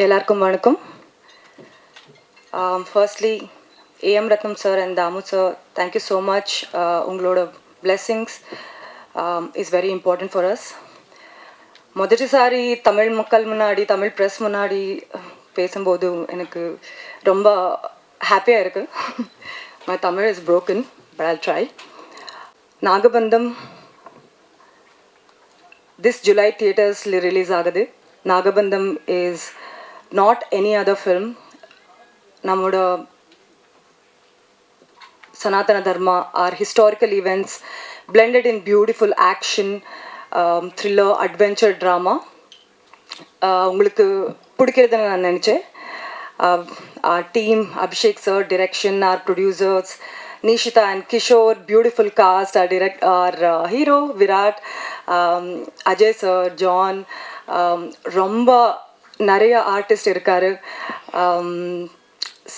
எல்லாருக்கும் வணக்கம். Firstly, A.M. Ratnam sir and Damu sir, thank you so much. உங்களோட blessings is very important for us. முதல்சாரி Tamil மக்கள் முன்னாடி Tamil press முன்னாடி பேசும்போது எனக்கு ரொம்ப ஹாப்பியாக இருக்குது. My Tamil is broken, but I'll try. நாகபந்தம் this July theaters release ஆகுது. நாகபந்தம் is not any other film. நம்மோட Sanatana Dharma, our historical events blended in beautiful action, thriller, adventure, drama. உங்களுக்கு பிடிக்கிறதுன்னு நான் நினச்சேன். Our team, Abhishek sir, direction, our producers, Nishita and Kishore, beautiful cast, our hero, Virat, Ajay sir, John, ரொம்ப நிறைய artist இருக்காரு.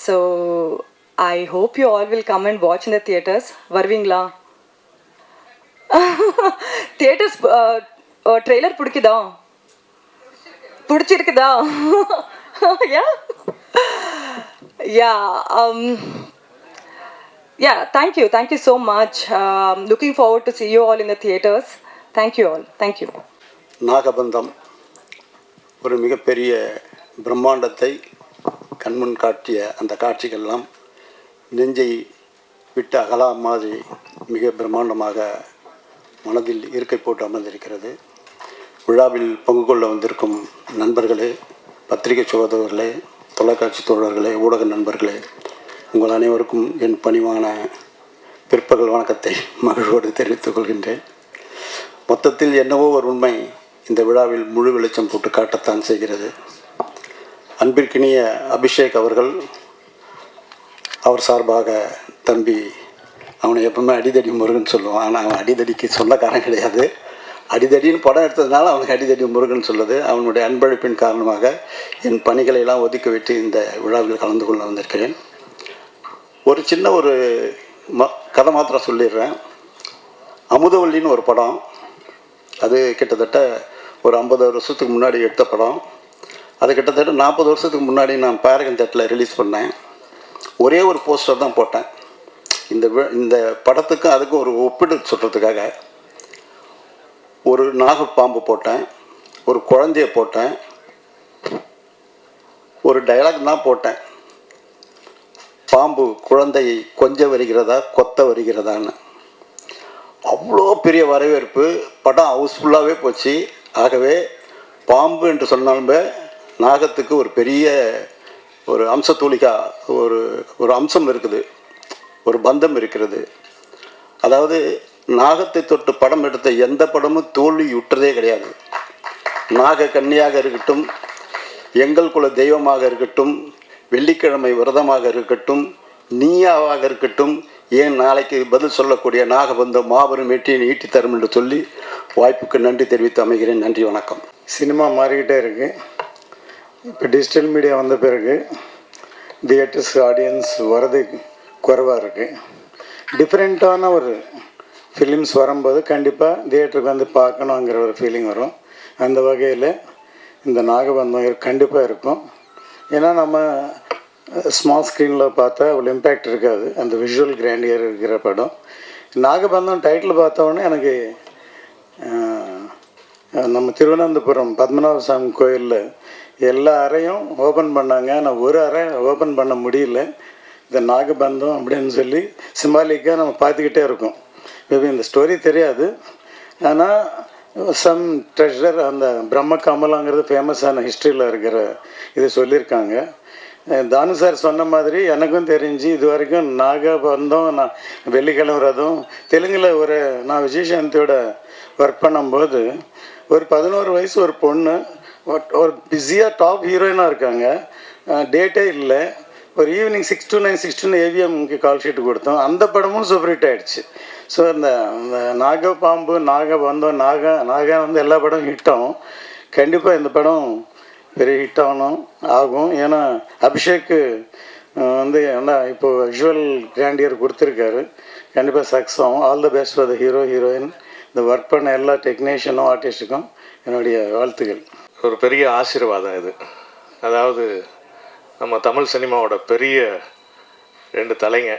So I hope you all will come and watch in the theaters. வருவீங்களா? Theaters trailer பிடிக்குதா? பிடிச்சிருக்குதா? Yeah? Yeah, thank you so much. Looking forward to see you all in the theaters. Thank you all. Thank you. நாகபந்தம் ஒரு மிகப்பெரிய பிரம்மாண்டத்தை கண்முன் காட்டிய அந்த காட்சிகள்லாம் நெஞ்சை விட்டு அகலா மாதிரி மிக பிரம்மாண்டமாக மனதில் இருக்கை போட்டு அமர்ந்திருக்கிறது. விழாவில் பங்கு கொள்ள வந்திருக்கும் நண்பர்களே, பத்திரிகை சகோதரர்களே, தொலைக்காட்சி தோழர்களே, ஊடக நண்பர்களே, உங்கள் அனைவருக்கும் என் பணிவான பிற்பகல் வணக்கத்தை மகிழ்வோடு தெரிவித்துக் கொள்கின்றேன். மொத்தத்தில் என்னவோ ஒரு உண்மை இந்த விழாவில் முழு வெளிச்சம் போட்டு காட்டத்தான் செய்கிறது. அன்பிற்கினிய அபிஷேக் அவர்கள், அவர் சார்பாக தம்பி, அவனை எப்பவுமே அடிதடி முருகன் சொல்லுவான். ஆனால் அவன் அடிதடிக்கு சொந்தக்காரன் கிடையாது. அடிதடின்னு படம் எடுத்ததுனால அவனுக்கு அடிதடி முருகன் சொல்லுது. அவனுடைய அன்பளிப்பின் காரணமாக என் பணிகளை எல்லாம் ஒதுக்கி விட்டு இந்த விழாவில் கலந்து கொள்ள வந்திருக்கிறேன். ஒரு சின்ன ஒரு கதை மாத்திரம் சொல்லிடுறேன். அமுதவல்லின்னு ஒரு படம், அது கிட்டத்தட்ட ஒரு 50 வருஷத்துக்கு முன்னாடி எடுத்த படம். அது கிட்டத்தட்ட 40 வருஷத்துக்கு முன்னாடி நான் பேரகன் தேட்டரில் ரிலீஸ் பண்ணேன். ஒரே ஒரு போஸ்டர் தான் போட்டேன். இந்த படத்துக்கும் அதுக்கும் ஒரு ஒப்பிட்டு சொல்கிறதுக்காக ஒரு நாகப்பாம்பு போட்டேன், ஒரு குழந்தைய போட்டேன், ஒரு டைலாக் தான் போட்டேன். பாம்பு குழந்தையை கொஞ்ச வருகிறதா கொத்த வருகிறதான்னு. அவ்வளோ பெரிய வரவேற்பு, படம் ஹவுஸ்ஃபுல்லாகவே போச்சு. ஆகவே பாம்பு என்று சொன்னாலுமே நாகத்துக்கு ஒரு பெரிய ஒரு அம்சத்தூளிகா ஒரு அம்சம் இருக்குது, ஒரு பந்தம் இருக்கிறது. அதாவது நாகத்தை தொட்டு படம் எடுத்த எந்த படமும் தோல்வியுற்றதே கிடையாது. நாக கன்னியாக இருக்கட்டும், எங்கள் குல தெய்வமாக இருக்கட்டும், வெள்ளிக்கிழமை விரதமாக இருக்கட்டும், நீயாவாக இருக்கட்டும், ஏன் நாளைக்கு பதில் சொல்லக்கூடிய நாகபந்தம் மாபெரும் வெற்றியை ஈட்டி தரும் என்று சொல்லி வாய்ப்புக்கு நன்றி தெரிவித்து அமைகிறேன். நன்றி, வணக்கம். சினிமா மாறிக்கிட்டே இருக்குது. இப்போ டிஜிட்டல் மீடியா வந்த பிறகு தியேட்டர்ஸ் ஆடியன்ஸ் வரது குறைவாக இருக்குது. டிஃப்ரெண்ட்டான ஒரு ஃபிலிம்ஸ் வரும்போது கண்டிப்பாக தியேட்டருக்கு வந்து பார்க்கணுங்கிற ஒரு ஃபீலிங் வரும். அந்த வகையில் இந்த நாகபந்தம் கண்டிப்பாக இருக்கும். ஏன்னா நம்ம ஸ்மால் ஸ்க்ரீனில் பார்த்தா அவ்வளோ இம்பேக்ட் இருக்காது, அந்த விஷுவல் கிராண்டியர் இருக்கிற படம். நாகபந்தம் டைட்டில் பார்த்தோன்னே எனக்கு நம்ம திருவனந்தபுரம் பத்மநாப சாமி கோயிலில் எல்லா அறையும் ஓப்பன் பண்ணாங்க, ஆனால் ஒரு அறை ஓப்பன் பண்ண முடியல. இந்த நாகபந்தம் அப்படின்னு சொல்லி சிம்பாலிக்காக நம்ம பார்த்துக்கிட்டே இருக்கோம். மேபி இந்த ஸ்டோரி தெரியாது, ஆனால் சம் ட்ரெஷர் அந்த பிரம்ம கமலாங்கிறது ஃபேமஸான ஹிஸ்ட்ரியில் இருக்கிற இது சொல்லியிருக்காங்க. தானு சார் சொன்ன மாதிரி எனக்கும் தெரிஞ்சு இது வரைக்கும் நாகபந்தம், நான் வெள்ளிக்கிழமை ரதம் தெலுங்கில் நான் விஜயசாந்தியோட ஒர்க் பண்ணும்போது ஒரு 11 வயசு ஒரு பொண்ணு ஒரு பிஸியாக டாப் ஹீரோயினாக இருக்காங்க, டேட்டே இல்லை. ஒரு ஈவினிங் 6 to 9 ஏவிஎம்க்கு கால் ஷீட்டு கொடுத்தோம். அந்த படமும் சூப்பர் ஹிட் ஆகிடுச்சு. ஸோ இந்த நாகப்பாம்பு, நாகபந்தம், நாகா வந்து எல்லா படமும் ஹிட் ஆகும். கண்டிப்பாக இந்த படம் பெரிய ஹிட் ஆகும். ஏன்னா அபிஷேக்கு வந்து என்ன இப்போ விஷுவல் கிராண்டியர் கொடுத்துருக்காரு. கண்டிப்பாக சக்ஸஸ் ஆகும். All the best for the hero heroine. இந்த ஒர்க் பண்ண எல்லா டெக்னீஷியனும் ஆர்டிஸ்ட்டுக்கும் என்னுடைய வாழ்த்துக்கள். ஒரு பெரிய ஆசீர்வாதம் இது. அதாவது நம்ம தமிழ் சினிமாவோட பெரிய 2 தலைங்க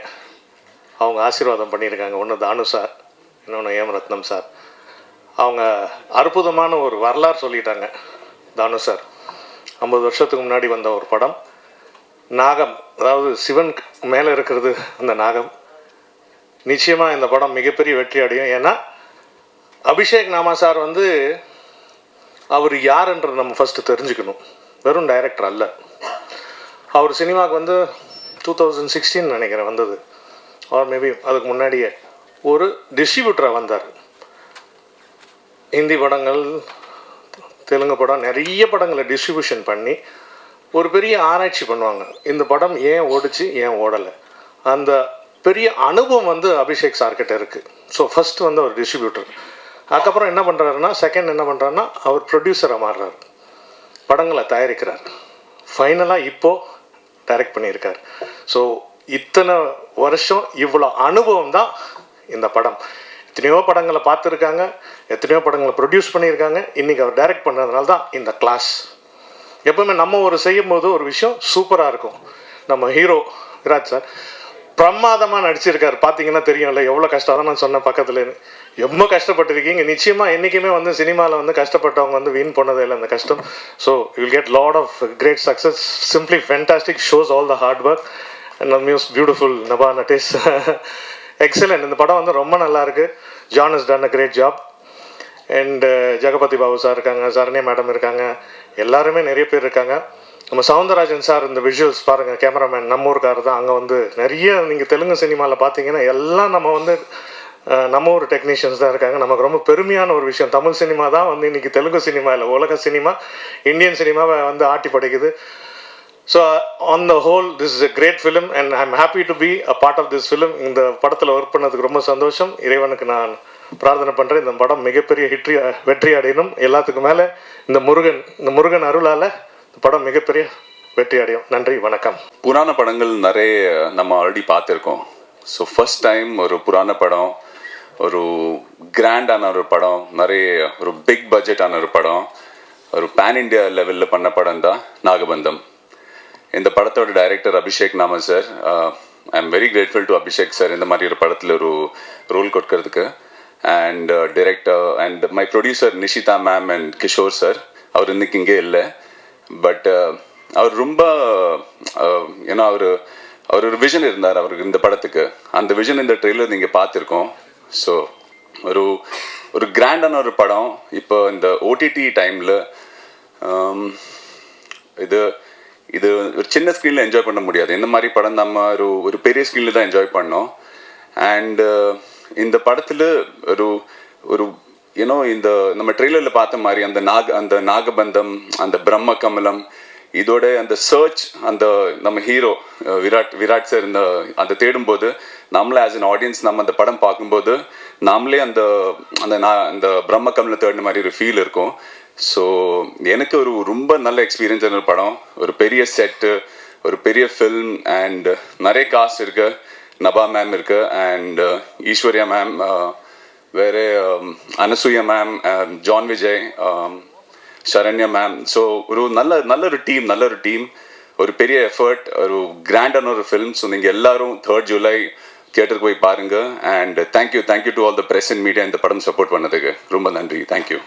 அவங்க ஆசீர்வாதம் பண்ணியிருக்காங்க. ஒன்று தானு சார், இன்னொன்று ஏம் ரத்னம் சார். அவங்க அற்புதமான ஒரு வரலாறு சொல்லிட்டாங்க. தானு சார் 50 வருஷத்துக்கு முன்னாடி வந்த ஒரு படம் நாகம், அதாவது சிவன் மேலே இருக்கிறது அந்த நாகம். நிச்சயமாக இந்த படம் மிகப்பெரிய வெற்றி அடையும். ஏன்னா அபிஷேக் நாமா சார் வந்து அவர் யாருன்றது நம்ம ஃபஸ்ட்டு தெரிஞ்சுக்கணும். வெறும் டைரக்டர் அல்ல. அவர் சினிமாவுக்கு வந்து 2016 நினைக்கிறேன் வந்தது, ஆர் மேபி அதுக்கு முன்னாடியே ஒரு டிஸ்ட்ரிபியூட்டராக வந்தார். ஹிந்தி படங்கள், தெலுங்கு படம், நிறைய படங்களை டிஸ்ட்ரிபியூஷன் பண்ணி ஒரு பெரிய ஆராய்ச்சி பண்ணுவாங்க. இந்த படம் ஏன் ஓடிச்சு, ஏன் ஓடலை, அந்த பெரிய அனுபவம் வந்து அபிஷேக் சார்கிட்ட இருக்குது. ஸோ ஃபஸ்ட்டு வந்து அவர் டிஸ்ட்ரிபியூட்டர். அதுக்கப்புறம் என்ன பண்ணுறாருன்னா, செகண்ட் என்ன பண்ணுறாருன்னா அவர் ப்ரொடியூசராக மாறுறாரு, படங்களை தயாரிக்கிறார், ஃபைனலாக இப்போது டைரக்ட் பண்ணியிருக்கார். ஸோ இத்தனை வருஷம் இவ்வளோ அனுபவம் தான் இந்த படம். எத்தனையோ படங்களை பார்த்துருக்காங்க, எத்தனையோ படங்களை ப்ரொடியூஸ் பண்ணியிருக்காங்க. இன்றைக்கி அவர் டைரக்ட் பண்ணுறதுனால தான் இந்த கிளாஸ். எப்போவுமே நம்ம ஒரு செய்யும்போது ஒரு விஷயம் சூப்பராக இருக்கும். நம்ம ஹீரோ விராட் சார் பிரமாதமாக நடிச்சிருக்கார். பார்த்தீங்கன்னா தெரியும்ல எவ்வளோ கஷ்டம் தான் நான் சொன்னேன் பக்கத்தில் ரொம்ப கஷ்டப்பட்டுருக்கீங்க. நிச்சயமாக என்றைக்குமே வந்து சினிமாவில் வந்து கஷ்டப்பட்டவங்க வந்து வீண் போனதே இல்லை அந்த கஷ்டம். So you will get lot of great success. Simply fantastic, shows all the hard work and muse beautiful Nabha Natesh. Excellent. இந்த படம் வந்து ரொம்ப நல்லாயிருக்கு. John has done a great job. And Jagapathi Babu sir இருக்காங்க, சரண்யா மேடம் இருக்காங்க, எல்லாருமே நிறைய பேர் இருக்காங்க. நம்ம சவுந்தரராஜன் சார் இந்த விஷுவல்ஸ் பாருங்கள், கேமராமேன் நம்ம ஊருக்காரர் தான். அங்கே வந்து நிறைய நீங்கள் தெலுங்கு சினிமாவில் பார்த்தீங்கன்னா எல்லாம் நம்ம வந்து நம்ம ஊர் டெக்னீஷியன்ஸ் தான் இருக்காங்க. நமக்கு ரொம்ப பெருமையான ஒரு விஷயம். தமிழ் சினிமா தான் வந்து இன்றைக்கி தெலுங்கு சினிமா இல்லை, உலக சினிமா, இந்தியன் சினிமாவை வந்து ஆட்டி படைக்குது. So on the whole this is a great film and I'm happy to be a part of this film. இந்த படத்தில் ஒர்க் பண்ணதுக்கு ரொம்ப சந்தோஷம். இறைவனுக்கு நான் பிரார்த்தனை பண்ணுறேன் இந்த படம் மிகப்பெரிய வெற்றி அடையணும். எல்லாத்துக்கும் மேலே இந்த முருகன் அருளால் இந்த படம் மிகப்பெரிய வெற்றி அடையும். நன்றி, வணக்கம். புராண படங்கள் நிறைய நம்ம ஆல்ரெடி பார்த்துருக்கோம். ஸோ ஃபர்ஸ்ட் டைம் ஒரு புராண படம், ஒரு கிராண்டான ஒரு படம், நிறைய ஒரு பிக் பட்ஜெட்டான ஒரு படம், ஒரு பேன் இண்டியா லெவலில் பண்ண படம் தான் நாகபந்தம். இந்த படத்தோட director Abhishek Nama sir. I am very grateful to Abhishek sir இந்த மாதிரி ஒரு படத்தில் ஒரு ரோல் கொடுக்கறதுக்கு. And director and my producer Nishitha ma'am and Kishore sir. அவர் இன்னைக்கு இங்கே இல்லை, பட் அவர் ரொம்ப ஏன்னா அவர் ஒரு விஷன் இருந்தார் அவருக்கு இந்த படத்துக்கு. அந்த விஷன் இந்த ட்ரெய்லர் நீங்கள் பார்த்துருக்கோம். ஸோ ஒரு கிராண்டான ஒரு படம். இப்போ இந்த ஓடிடி டைமில் இது ஒரு சின்ன ஸ்க்ரீனில் என்ஜாய் பண்ண முடியாது. இந்த மாதிரி படம் நம்ம ஒரு பெரிய ஸ்க்ரீனில் தான் என்ஜாய் பண்ணோம். அண்டு இந்த படத்தில் ஒரு ஏன்னோ இந்த நம்ம ட்ரெய்லரில் பார்த்த மாதிரி அந்த நாகபந்தம், அந்த பிரம்ம கமலம், இதோட அந்த சர்ச், அந்த நம்ம ஹீரோ விராட் சார் அந்த தேடும்போது நம்மளே ஆஸ் அன் ஆடியன்ஸ் நம்ம அந்த படம் பார்க்கும்போது நாமளே அந்த பிரம்ம கமலம் தேடின மாதிரி ஒரு ஃபீல் இருக்கும். ஸோ எனக்கு ரொம்ப நல்ல எக்ஸ்பீரியன்ஸான ஒரு படம். ஒரு பெரிய செட்டு, ஒரு பெரிய ஃபில்ம், அண்ட் நிறைய காஸ்ட் இருக்கு. நபா மேம் இருக்கு, அண்ட் ஈஸ்வர்யா மேம், வேறு Anasuya ma'am, John Vijay, Saranya ma'am. So நல்ல ஒரு டீம், ஒரு பெரிய எஃபர்ட், ஒரு கிராண்டான ஒரு ஃபில்ம். ஸோ நீங்கள் எல்லாரும் 3rd July தியேட்டருக்கு போய் பாருங்கள். And thank you to all the press and media இந்த படம் சப்போர்ட் பண்ணதுக்கு ரொம்ப நன்றி. தேங்க்யூ.